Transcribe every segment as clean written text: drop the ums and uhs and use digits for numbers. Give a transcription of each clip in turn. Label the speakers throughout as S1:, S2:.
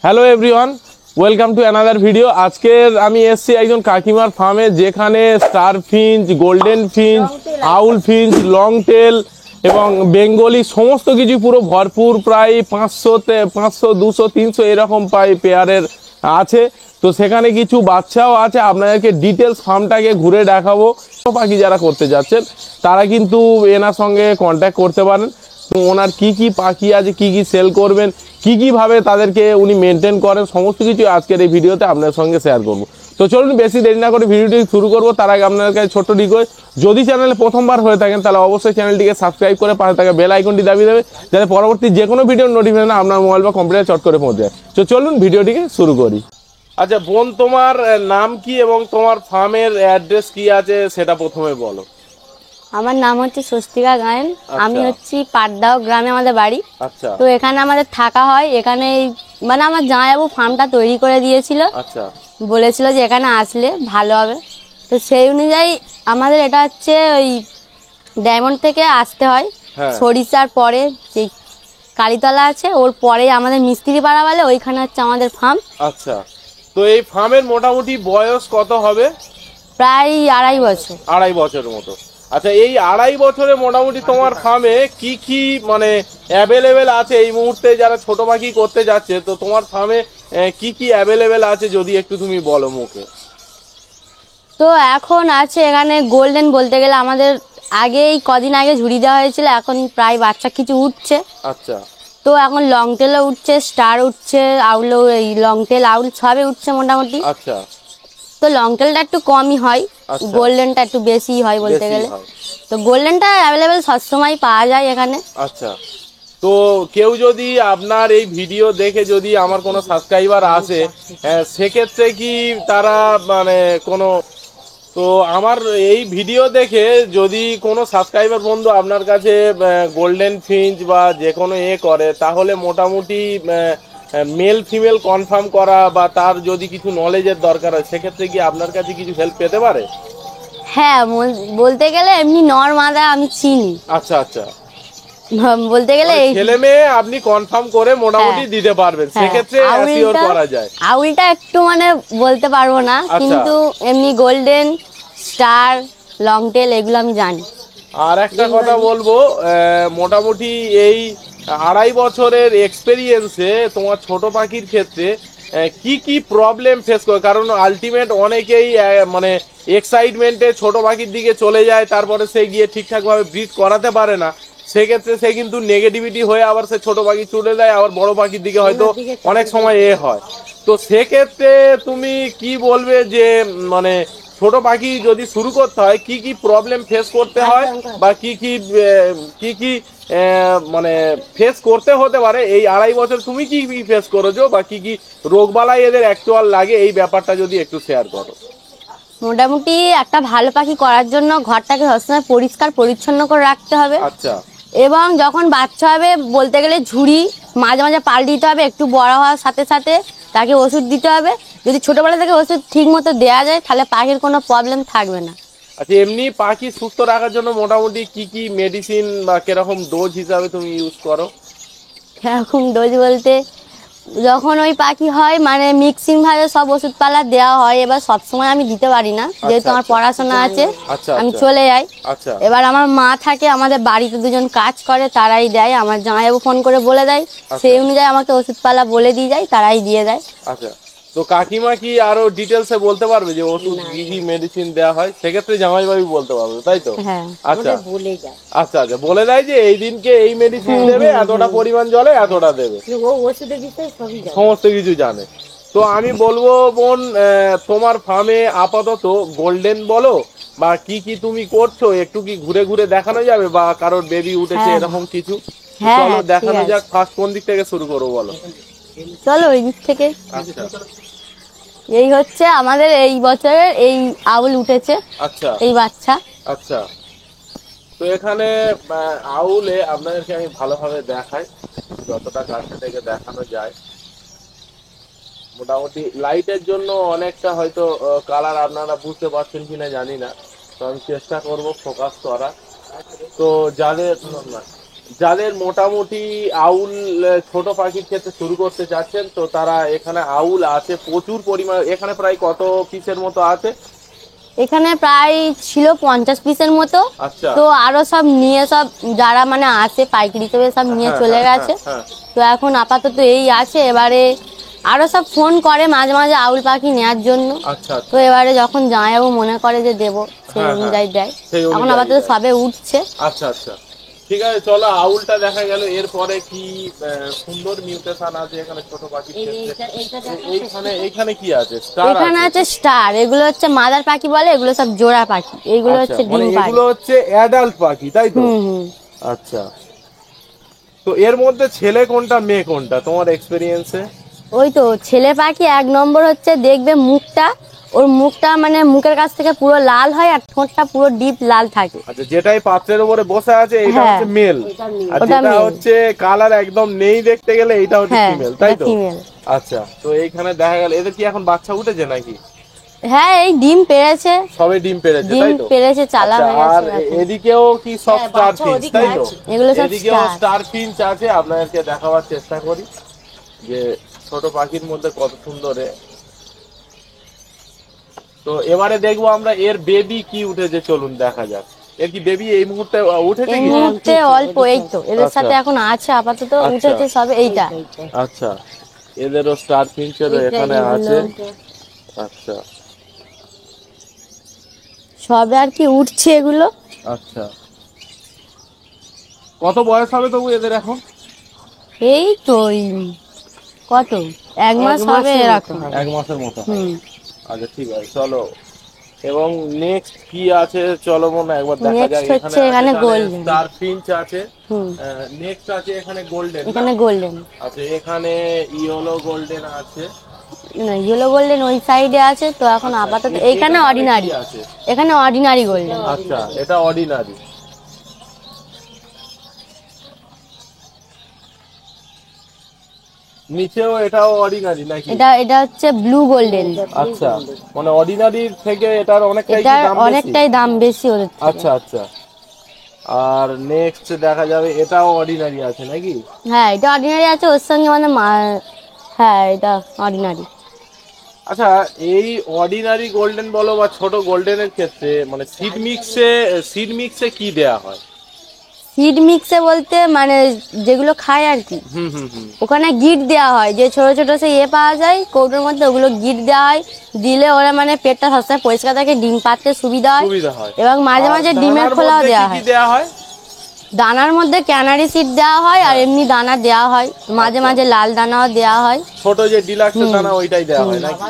S1: Hello everyone, welcome to another video. আজকের আমি এসেছি একজন কাকিমার ফার্মে, যেখানে স্টার ফিঞ্চ, গোল্ডেন ফিঞ্চ, আউল ফিঞ্চ, লং টেল এবং বেঙ্গলি সমস্ত কিছু পুরো ভরপুর, প্রায় 500, 200, 300 এরকম প্রায় পেয়ারের আছে। তো সেখানে কিছু বাচ্চাও আছে, আপনাদেরকে ডিটেলস ফার্মটাকে ঘুরে দেখাবো। পাখি যারা করতে যাচ্ছেন তারা কিন্তু এনার সঙ্গে কন্ট্যাক্ট করতে পারেন। তো ওনার কি কি পাখি আছে, কি কি সেল করবেন, কি ভাবে তাদেরকে উনি মেনটেন করেন, সমস্ত কিছু আজকের এই ভিডিওতে আপনার সঙ্গে শেয়ার করব। তো চলুন বেশি দেরি না করে ভিডিওটি শুরু করব। তার আগে আপনাদের কাছে ছোট্ট রিকোয়েস্ট, যদি চ্যানেলে প্রথমবার হয়ে থাকেন তাহলে অবশ্যই চ্যানেলটিকে সাবস্ক্রাইব করে পাশে থাকা বেল আইকনটি দাবিয়ে দেবে, যাতে পরবর্তী যে কোনো ভিডিওর নোটিফিকেশন আপনার মোবাইল বা কম্পিউটারে চট করে পৌঁছে যায়। তো চলুন ভিডিওটিকে শুরু করি। আচ্ছা বোন, তোমার নাম কি এবং তোমার ফার্মের অ্যাড্রেস কি আছে সেটা প্রথমে বলো।
S2: আমার নাম হচ্ছে স্বস্তিকা গায়েন। আমি হচ্ছি পাটদাও গ্রামে আমাদের বাড়ি।
S1: আচ্ছা।
S2: তো এখানে আমাদের থাকা হয়। এখানে মানে আমার জামাইবাবু ফার্মটা তৈরি করে দিয়েছিল।
S1: আচ্ছা।
S2: বলেছিল যে এখানে আসলে ভালো হবে। তো সেই অনুযায়ী আমাদের এটা হচ্ছে ওই ডায়মন্ড থেকে আসতে হয়। সরিষার পরে যে কালীতলা আছে ওর পরে আমাদের মিস্ত্রি পাড়া বলে, ওইখানে হচ্ছে আমাদের ফার্ম।
S1: আচ্ছা। তো এই ফার্মের মোটামুটি বয়স কত হবে?
S2: প্রায় 2.5 বছর।
S1: 2.5 বছরের মতো। আচ্ছা, এই 2.5 বছরে মোটামুটি তোমার ফার্মে কি কি মানে অ্যাভেলেবেল আছে এই মুহূর্তে যারা ছোট পাখি করতে যাচ্ছে? তো তোমার ফার্মে কি কি অ্যাভেলেবেল আছে যদি একটু তুমি বলো মুখে।
S2: তো এখন আছে এখানে গোল্ডেন, বলতে গেলে আমাদের আগেই কদিন আগে ঝুড়ি দেওয়া হয়েছিল, এখন প্রায় বাচ্চা কিছু উঠছে।
S1: আচ্ছা।
S2: তো এখন লং টেলও উঠছে, স্টার উঠছে, আউলও, এই লং টেল আউল সবই উঠছে মোটামুটি।
S1: আচ্ছা।
S2: তো লং টেলটা একটু কমই হয়, গোল্ডেনটা একটু বেশি হয় বলতে গেলে। তো গোল্ডেনটা অ্যাভেলেবেল সবসময় পাওয়া যায় এখানে।
S1: আচ্ছা। তো কেউ যদি আপনার এই ভিডিও দেখে যদি আমার কোনো সাবস্ক্রাইবার আসে, সেক্ষেত্রে কি তারা মানে কোনো, তো আমার এই ভিডিও দেখে যদি কোনো সাবস্ক্রাইবার বন্ধু আপনার কাছে গোল্ডেন ফিঞ্চ বা যে কোনো করে, তাহলে মোটামুটি মেল ফিমেল কনফার্ম করা বা তার যদি কিছু নলেজের দরকার হয়, সেক্ষেত্রে কি আপনার কাছে কিছু হেল্প পেতে পারে?
S2: হ্যাঁ, বলতে গেলে এমনি নরমাদা আমি চিনি।
S1: আচ্ছা আচ্ছা।
S2: বলতে গেলে এই
S1: ছেলে মেয়ে আপনি কনফার্ম করে মোটামুটি দিতে পারবেন, সেক্ষেত্রে অ্যাসিওর করা যায়।
S2: আউলটা একটু মানে বলতে পারবো না, কিন্তু এমনি গোল্ডেন, স্টার, লং টেল এগুলো আমি জানি।
S1: আর একটা কথা বলবো, মোটামুটি এই 2.5 বছরের এক্সপেরিয়েন্সে তোমার ছোট পাখির ক্ষেত্রে কি কি প্রবলেম ফেস করে? কারণ আলটিমেট অনেকেই মানে এক্সাইটমেন্টে ছোট পাখির দিকে চলে যায়, তারপরে সে গিয়ে ঠিকঠাকভাবে ব্রিড করাতে পারে না। সেক্ষেত্রে সে কিন্তু নেগেটিভিটি হয়ে আবার সে ছোট পাখি চলে যায়, আবার বড় পাখির দিকে হয়তো অনেক সময় হয়। তো সেক্ষেত্রে তুমি কি বলবে যে মানে ছোট পাখি যদি শুরু করতে হয় কি কি প্রবলেম ফেস করতে হয়, বা কি কি মানে ফেস করতে হতে পারে? এই 2.5 বছর তুমি কি কি ফেস করেছো, বা কি রোগবালাই এদের অ্যাকচুয়াল লাগে, এই ব্যাপারটা যদি একটু শেয়ার করো।
S2: মোটামুটি একটা ভালো পাখি করার জন্য ঘরটাকে সবসময় পরিষ্কার পরিচ্ছন্ন করে রাখতে হবে।
S1: আচ্ছা।
S2: এবং যখন বাচ্চা হবে বলতে গেলে ঝুড়ি মাঝে মাঝে পাল্টে দিতে হবে, একটু বড় হওয়ার সাথে সাথে তাকে ওষুধ দিতে হবে। যদি ছোটবেলা থেকে ওষুধ ঠিক মতো দেওয়া যায় তাহলে পাখির কোনো প্রবলেম থাকবে না।
S1: আচ্ছা, এমনি পাখি সুস্থ রাখার জন্য মোটামুটি কি মেডিসিন বা কিরকম ডোজ হিসাবে তুমি ইউজ করো?
S2: এরকম ডোজ বলতে, যখন ওই পাখি হয় মানে মিক্সিং ভাবে সব ওষুধপালা দেওয়া হয়। এবার সবসময় আমি দিতে পারি না, যেহেতু আমার পড়াশোনা আছে, আমি চলে যাই। এবার আমার মা থাকে, আমাদের বাড়িতে দুজন কাজ করে, তারাই দেয়। আমার জামাইবাবু ফোন করে বলে দেয়, সেই অনুযায়ী আমাকে ওষুধপালা বলে দিয়ে যায়, তারাই দিয়ে দেয়।
S1: আচ্ছা। তো কাকিমা কি আরো ডিটেলসে বলতে পারবে যে ওষুধ কি মেডিসিন দেওয়া হয়? সেক্ষেত্রে জামাইবাবু বলতে পারবে, তাই তো? আচ্ছা আচ্ছা। আচ্ছা, বলে দেয় যে এই দিনকে এই মেডিসিন দেবে, এতটা পরিমাণ জলে এতটা দেবে, সমস্ত কিছু জানে। তো আমি বলবো বোন, তোমার ফার্মে আপাতত গোল্ডেন বলো বা কি তুমি করছো, একটু কি ঘুরে ঘুরে দেখানো যাবে, বা কারোর বেবি উঠেছে এরকম কিছু? চলো দেখানো যাক। ফার্স্ট কোন দিক থেকে শুরু করবো বলো?
S2: চলো ওই দিক থেকে।
S1: আচ্ছা।
S2: এই হচ্ছে আমাদের এই বছরের এই আউল উঠেছে।
S1: আচ্ছা।
S2: এই বাচ্চা।
S1: আচ্ছা। তো এখানে আউলে আপনাদেরকে আমি ভালোভাবে দেখাই, যতটা কাছে থেকে দেখানো যায়। মোটামুটি লাইটের জন্য অনেকটা হয়তো কালার আপনারা বুঝতে পারছেন কিনা জানি না, তো আমি চেষ্টা করব ফোকাস করা। তো যাদের যাদের মোটামুটি আউল ছোট পাখির ক্ষেত্রে শুরু করতে চাচ্ছেন, তো তারা এখানে আউল আছে প্রচুর পরিমাণ। এখানে প্রায় কত পিসের মতো আছে?
S2: এখানে প্রায় ছিল 50 পিসের মতো।
S1: আচ্ছা।
S2: তো আরো সব নিয়ে সব যারা মানে আসে পাইকারি হিসেবে সব নিয়ে চলে গেছে। তো এখন আপাতত এই আছে। এবারে আরো সব ফোন করে মাঝে মাঝে আউল পাখি নেওয়ার জন্য।
S1: আচ্ছা।
S2: তো এবারে যখন জামাইবাবু মনে করে যে দেবো, সেই অনুযায়ী দেয়। এখন আপাতত সবে উঠছে।
S1: আচ্ছা আচ্ছা, ঠিক আছে, চলো আউলটা দেখা গেল। এরপরে কি সুন্দর মিউটেশন আছে এখানে ছোট পাখির ক্ষেত্রে? এইখানে কি আছে?
S2: এখানে আছে স্টার। এগুলো হচ্ছে মাদার পাখি বলে, এগুলো সব জোড়া পাখি। এগুলো হচ্ছে ডিম পাড়ে।
S1: এগুলো হচ্ছে অ্যাডাল্ট পাখি, তাই তো? আচ্ছা, তো এর মধ্যে ছেলে কোনটা মেয়ে কোনটা তোমার এক্সপেরিয়েন্সে?
S2: ওই তো ছেলে পাখি 1 নম্বর হচ্ছে, দেখবে মুখটা, ওর মুখটা মানে মুখের কাছ থেকে পুরো লাল হয় আর ঠোঁটটা পুরো ডিপ লাল থাকে।
S1: আচ্ছা, যেটাই পাত্রের উপরে বসে আছে এটা হচ্ছে মেল, আর যেটা হচ্ছে কালার একদম নেই দেখতে গেলে এটা হচ্ছে ফিমেল, তাই তো? আচ্ছা, তো এইখানে দেখা গেল এদের কি এখন বাচ্চা উঠেছে নাকি?
S2: হ্যাঁ, এই ডিম পেড়েছে,
S1: সবে ডিম পেড়েছে, তাই তো?
S2: ডিম পেড়েছে, চালা হয়ে গেছে।
S1: আর এদিকেও কি সব স্টার ফিঞ্চ, তাই তো?
S2: এগুলো সব
S1: এদিকেও স্টার ফিঞ্চ আছে। আপনাদেরকে দেখাবার চেষ্টা করি যে ছোট পাখির মধ্যে কত সুন্দর। তো এবারে দেখবো আমরা এর বেবি কি উঠেছে, চলুন দেখা যাক। এর কি বেবি এই মুহূর্তে উঠেছে?
S2: এই মুহূর্তে অল্প, এই তো এদের সাথে এখন আছে আপাতত, উঠেছে সবে এইটা।
S1: আচ্ছা, এদেরও স্টার ফিঞ্চেরও এখানে আছে। আচ্ছা,
S2: সবে আর কি উঠছে এগুলো।
S1: আচ্ছা, কত বয়স হবে তবু এদের এখন?
S2: এই তো কত 1 মাস হবে এরকম,
S1: 1 মাসের মতো। আচ্ছা, ঠিক আছে, চলো। এবং নেক্সট কি আছে চলো মনে একবার দেখা যাক।
S2: এখানে গোল্ডেন
S1: স্টার ফিঞ্চ আছে। নেক্সট আছে এখানে গোল্ডেন।
S2: এখানে গোল্ডেন
S1: আচ্ছা, এখানে ইয়েলো গোল্ডেন আছে।
S2: না, ইয়েলো গোল্ডেন ওই সাইডে আছে। তো এখন আপাতত এখানে অর্ডিনারি আছে। এখানে অর্ডিনারি গোল্ডেন।
S1: আচ্ছা, এটা অর্ডিনারি। নিচেও এটাও অর্ডিনারি নাকি?
S2: এটা হচ্ছে ব্লু গোল্ডেন।
S1: আচ্ছা, মানে অর্ডিনারির থেকে এটার অনেকটাই দাম বেশি ওদের থেকে। আচ্ছা আচ্ছা। আর নেক্সট দেখা যাবে এটাও অর্ডিনারি আছে নাকি?
S2: হ্যাঁ, এটা অর্ডিনারি আছে ওর সঙ্গে মানে হ্যাঁ, এটা অর্ডিনারি।
S1: আচ্ছা, এই অর্ডিনারি গোল্ডেন বলো বা ছোট গোল্ডেনের ক্ষেত্রে মানে সিড মিক্সে কি দেয়া হয়?
S2: সিড মিক্সে বলতে মানে যেগুলো খায় আর কি, ওখানে গিট দেওয়া হয়। যে ছোট ছোট সে পাওয়া যায় কৌটোর মধ্যে, ওগুলো গিট দেওয়া হয়। দিলে ওরা মানে পেটটা সবসময় পরিষ্কার থাকে, ডিম পাড়তে সুবিধা হয়। এবং মাঝে মাঝে ডিমের খোলাও দেওয়া হয়। দানার মধ্যে ক্যানারি সিড দেওয়া হয় আর এমনি দানা দেওয়া হয়। মাঝে মাঝে লাল দানাও দেওয়া হয়,
S1: ছোট যে ডিলাক্সের দানা ওইটাই দেওয়া হয় নাকি?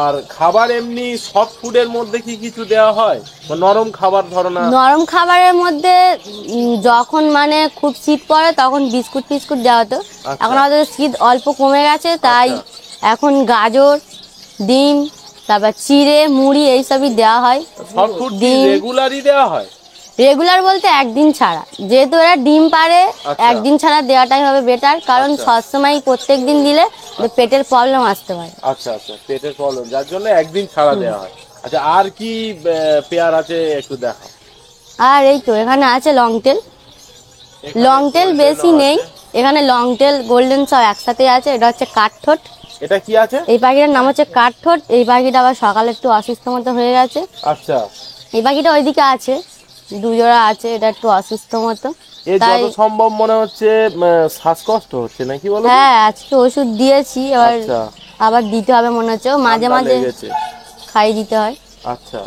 S1: আর খাবার এমনি সফট ফুডের মধ্যে কি কিছু দেওয়া হয়? নরম খাবার ধরো না? নরম
S2: খাবারের মধ্যে যখন মানে খুব শীত পড়ে তখন বিস্কুট টিস্কুট দেওয়া হতো। এখন আমাদের শীত অল্প কমে গেছে, তাই এখন গাজর, ডিম, তারপর চিড়ে, মুড়ি এইসবই দেওয়া হয়।
S1: সফট ফুড রেগুলারই দেওয়া হয়?
S2: রেগুলার বলতে একদিন ছাড়া, যেহেতু এরা ডিম পারে একদিন ছাড়া দেওয়াটাই হবে বেটার। কারণ সবসময় প্রত্যেক দিন দিলে পেটের প্রবলেম আসতে পারে।
S1: আচ্ছা আচ্ছা, পেটের প্রবলেম, যার জন্য একদিন ছাড়া দেওয়া হয়। আচ্ছা, আর কি পেয়ার আছে একটু দেখাও।
S2: আর এই তো এখানে আছে লং টেল। লং টেল বেশি নেই এখানে, লং টেল গোল্ডেন সব একসাথে আছে। এটা হচ্ছে কাঠঠোঁট।
S1: এটা কি আছে?
S2: এই পাখিটার নাম হচ্ছে কাঠঠোঁট। এই পাখিটা আবার সকালে একটু অসুস্থ মতো হয়ে গেছে।
S1: আচ্ছা,
S2: এই পাখিটা ওইদিকে আছে, 2 জোড়া আছে। এটা একটু অসুস্থ মতো,
S1: তাই যত সম্ভব মনে হচ্ছে শ্বাসকষ্ট হচ্ছে নাকি বলো?
S2: হ্যাঁ, আজকে ওষুধ দিয়েছি, এবার আবার দিতে হবে মনে হচ্ছে। মাঝে মাঝে খাই দিতে হয়।
S1: আচ্ছা,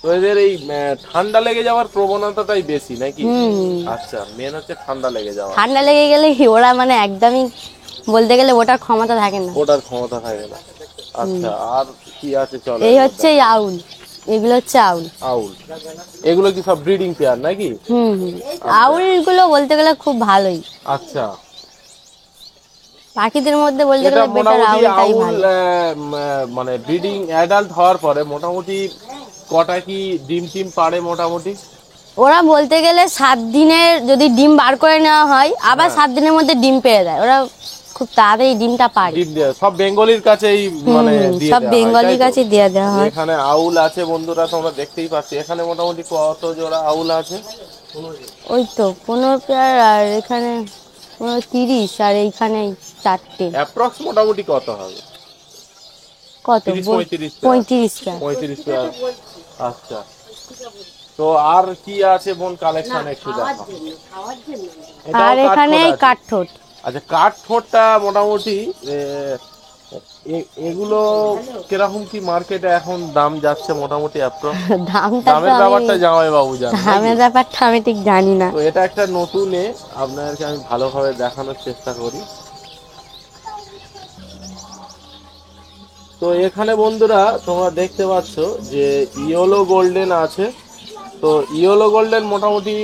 S1: তো এদের এই ঠান্ডা লেগে যাওয়ার প্রবণতাটাই বেশি নাকি? আচ্ছা, মেন হচ্ছে ঠান্ডা লেগে যাওয়া।
S2: ঠান্ডা লেগে গেলে ওরা মানে একদমই বলতে গেলে ওটার ক্ষমতা থাকে না।
S1: আচ্ছা, আর কি আছে চলো।
S2: এই হচ্ছে আউল, এগুলো হচ্ছে আউল।
S1: এগুলো কি সব ব্রিডিং পেয়ার নাকি?
S2: আউল গুলো বলতে গেলে খুব ভালোই।
S1: আচ্ছা,
S2: পাখিদের মধ্যে বলতে গেলে বেটার আউলটাই ভালো।
S1: মানে ব্রিডিং অ্যাডাল্ট হওয়ার পরে মোটামুটি কটা কি ডিম টিম পারে মোটামুটি?
S2: ওরা বলতে গেলে 7 দিনের যদি ডিম বার করে নেওয়া হয়, আবার 7 দিনের মধ্যে ডিম পেয়ে দেয়। ওরা খুব তাড়াতাড়ি ডিমটা পারে।
S1: সব বেঙ্গলির কাছেই মানে
S2: সব বেঙ্গলির কাছে দিয়ে দেওয়া হয়।
S1: এখানে আউল আছে বন্ধুরা, তোমরা দেখতেই পাচ্ছ। এখানে মোটামুটি কত জোড়া আউল আছে?
S2: ওই তো 15 পেয়ার, আর এখানে 30, আর এইখানে 4টে।
S1: অ্যাপ্রক্স মোটামুটি কত হবে?
S2: কত?
S1: 30-35
S2: 35 পেয়ার।
S1: 35 পেয়ার। আচ্ছা, তো আর কি আছে বোন কালেকশন একটু দেখাও।
S2: আর এখানে কাঠঠোঁট।
S1: আচ্ছা, কাঠ ঠোঁটটা মোটামুটি এগুলো কিরকম কি মার্কেটে এখন দাম যাচ্ছে মোটামুটি অ্যাপ্রক্স?
S2: দামটা
S1: দামের
S2: তো
S1: ব্যাপারটা জামাই বাবু জানে
S2: দামের
S1: নাকি?
S2: ব্যাপারটা আমি ঠিক জানি না।
S1: তো এটা একটা নতুন আপনাদেরকে আমি ভালোভাবে দেখানোর চেষ্টা করি। তো এখানে বন্ধুরা তোমরা দেখতে পাচ্ছ যে ইয়েলো গোল্ডেন আছে। তো ইয়েলো গোল্ডেন মোটামুটি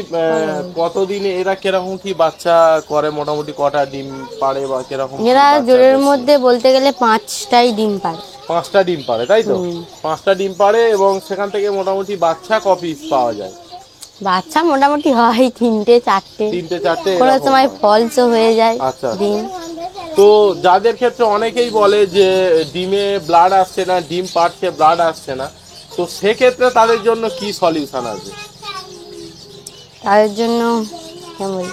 S1: কতদিনে এরা কিরকম কি বাচ্চা করে, মোটামুটি কটা ডিম পাড়ে বা কিরকম কি
S2: এরা
S1: বাচ্চা
S2: জোরের
S1: বেশি?
S2: মধ্যে বলতে গেলে 5টাই ডিম পারে।
S1: 5টা ডিম পাড়ে, তাই তো? 5টা ডিম পাড়ে এবং সেখান থেকে মোটামুটি বাচ্চা কপিস পাওয়া যায়?
S2: বাচ্চা মোটামুটি হয় 3টে 4টে,
S1: 3টে 4টে
S2: কোনো
S1: এরকম
S2: সময়
S1: হয়।
S2: ফলসও হয়ে যায়
S1: আচ্ছা,
S2: ডিম।
S1: তো যাদের ক্ষেত্রে অনেকেই বলে যে ডিমে ব্লাড আসছে না, ডিম পাড়ছে ব্লাড আসছে না, তো সেক্ষেত্রে তাদের জন্য কি সলিউশন আছে?
S2: তাদের জন্য কেমন,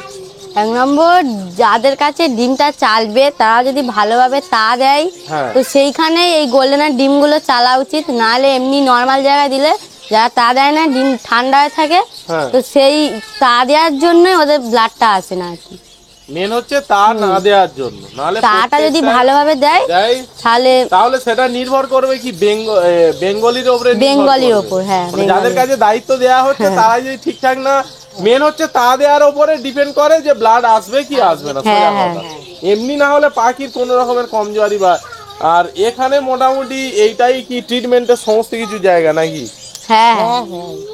S2: 1 নম্বর যাদের কাছে ডিমটা চালবে তারা যদি ভালোভাবে তা দেয়,
S1: হ্যাঁ।
S2: তো সেইখানে এই গোল্ডেনের ডিমগুলো চালা উচিত। নাহলে এমনি নর্মাল জায়গায় দিলে যারা তা দেয় না, ডিম ঠান্ডা হয়ে থাকে,
S1: হ্যাঁ।
S2: তো সেই তা দেওয়ার জন্যই ওদের ব্লাডটা আসে না আর কি।
S1: মেন হচ্ছে তা না দেওয়ার জন্য, নাহলে
S2: তাটা যদি ভালোভাবে দেয়
S1: তাহলে সেটা নির্ভর করবে কি বেঙ্গলির উপরে,
S2: বেঙ্গলির ওপর। হ্যাঁ,
S1: মানে যাদের কাছে দায়িত্ব দেওয়া হচ্ছে তারা যদি ঠিকঠাক না, মেন হচ্ছে তা দেওয়ার উপরে ডিপেন্ড করে যে ব্লাড আসবে কি আসবে না, সোজা কথা। এমনি না হলে পাখির কোনো রকমের কমজোরি বা, আর এখানে মোটামুটি এইটাই কি ট্রিটমেন্টের সমস্ত কিছু জায়গা নাকি?
S2: হ্যাঁ হ্যাঁ,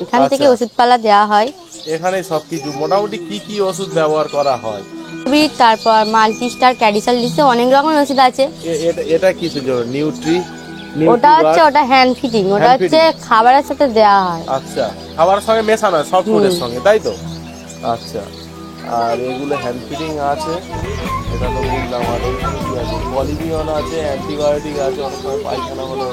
S2: এখান থেকে ওষুধপালা দেওয়া হয়।
S1: এখানে সবকিছু মোটামুটি কি কি ওষুধ ব্যবহার করা হয়?
S2: তারপর মাল্টিস্টার, ক্যাডিসাল লিস্টে অনেক রকমের ওষুধ আছে।
S1: এটা কিছু নিউট্রি?
S2: ওটা হ্যান্ড ফিটিং, ওটা হচ্ছে খাবারের সাথে দেওয়া হয়।
S1: আচ্ছা, খাবারের সঙ্গে মেশানো হয় সফট ফুডের সঙ্গে, তাই তো? আচ্ছা, আর এগুলো হ্যান্ড ফিটিং আছে, এটা তো বুঝলাম। আর এখানে কি আছে? পলিবিয়ন আছে, অ্যান্টিবায়োটিক আছে, অনেক সময় পায়খানা হলো